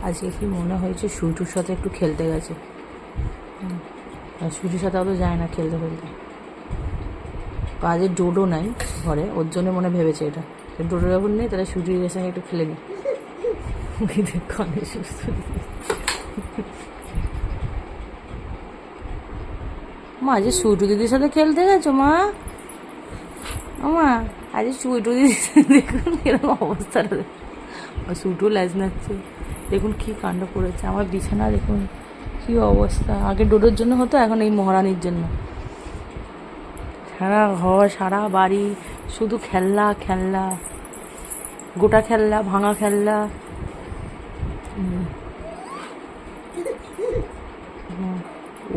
আজকে কি মনে হয়েছে সুইটুর সাথে একটু খেলতে গেছে। আর সুইটুর সাথে অত যায় না খেলতে খেলতে। কাজের ডোডো নাই ঘরে, ওর জন্য মনে ভেবেছে এটা ডোডো যখন নেই তাহলে সুইটুর সঙ্গে একটু খেলে নি। কানে সুস্থ মা আজ সুইটু দিদির সাথে খেলতে গেছো মা? মা আজ সুইটু দিদি দেখুন এরকম অবস্থাটা, সুইটু ল্যাজ নাচ্ছে। দেখুন কী কাণ্ড করেছে আমার বিছানা, দেখুন কী অবস্থা। আগে ডোডোর জন্য হতো, এখন এই মহারানির জন্য। সারা ঘর সারা বাড়ি শুধু খেলনা খেলনা, গোটা খেলনা ভাঙা খেলনা।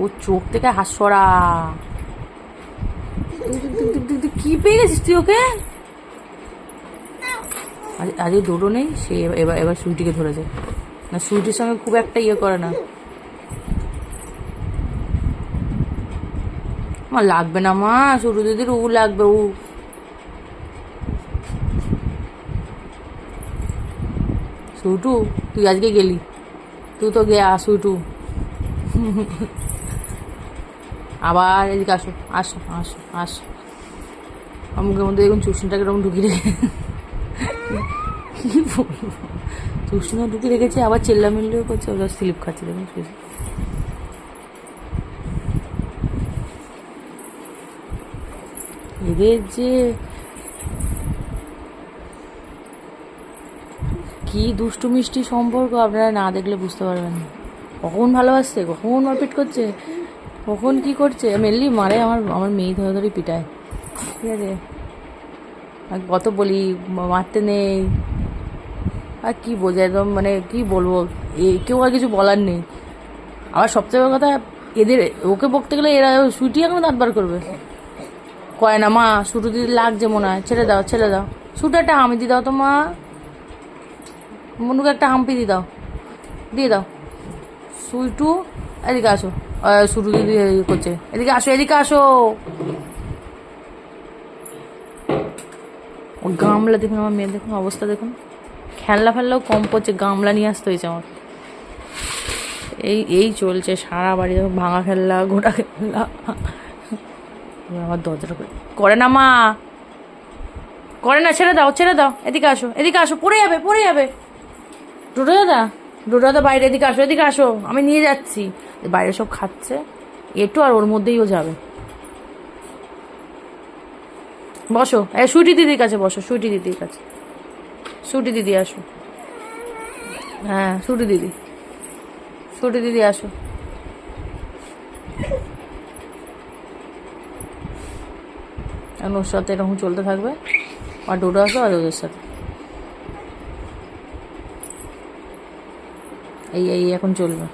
ও চোখ থেকে হাস্যরা। কি পেয়ে গেছিস তুই ওকে? আজকে ডোডো নেই, সে এবার এবার সুইটিকে ধরেছে। না সুইটির সঙ্গে খুব একটা ইয়ে করে না। আমার লাগবে না মা, সুটু দিদির উ লাগবে উ। সুটু তুই আজকে গেলি, তুই তো গে সুটু। আবার এদিকে আসো আসো আসো আসো। মুখের মধ্যে দেখুন চুষনিটাকে এরকম ঢুকিয়ে রেখে, কি বলবো, চুষনা ঢুকিয়ে রেখেছে। আবার চেল্লামিল্লিও করছে, ওরা স্লিপ খাচ্ছে দেখুন। এদের যে কি দুষ্টু মিষ্টি সম্পর্ক আপনারা না দেখলে বুঝতে পারবেন না। কখন ভালোবাসছে, কখন মারপিট করছে, কখন কি করছে। মেনলি মারে আমার আমার মেয়ে ধরে ধরে পিটায়, ঠিক আছে। আর কত বলি মারতে নেই, আর কি বোঝে একদম, মানে কি বলবো, কেউ আর কিছু বলার নেই। আবার সবচেয়ে বড় কথা, এদের ওকে বকতে গেলে এরা সুইটি এখন দাঁত বার করবে। কয় না মা সুটু দিদি লাগছে মনে হয়, ছেড়ে দাও ছেড়ে দাও। সুটু একটা হামি দিয়ে দাও তো মা, মনুকে একটা হাম্পি দিয়ে দাও, দিয়ে দাও। সুইটু এদিকে আসো, সুটু দিদি করছে, এদিকে আসো এদিকে আসো। ও গামলা দেখুন, আমার মেয়ে দেখুন অবস্থা দেখুন, খেলনা ফেললেও কম পড়ছে, গামলা নিয়ে আসতে হয়েছে আমার। এই এই চলছে সারা বাড়ি, দেখুন ভাঙা খেলনা গোটা খেলনা। আমার দরজাটা করে না মা, করে না, ছেড়ে দাও ছেড়ে দাও। এদিকে আসো এদিকে আসো, পড়ে যাবে পড়ে যাবে। ডোডো দাদা, ডোডো দাদা বাইরে, এদিকে আসো এদিকে আসো, আমি নিয়ে যাচ্ছি। বাইরে সব খাচ্ছে একটু, আর ওর মধ্যেই ও যাবে। বসো, সুইটি দিদির কাছে বসো, সুইটি দিদির কাছে। সুইটি দিদি আসো, হ্যাঁ সুইটি দিদি, সুইটি দিদি আসো। এখন ওর সাথে এরকম চলতে থাকবে, আর ডোডো আসো আর ওদের সাথে এই এই এখন চলবে।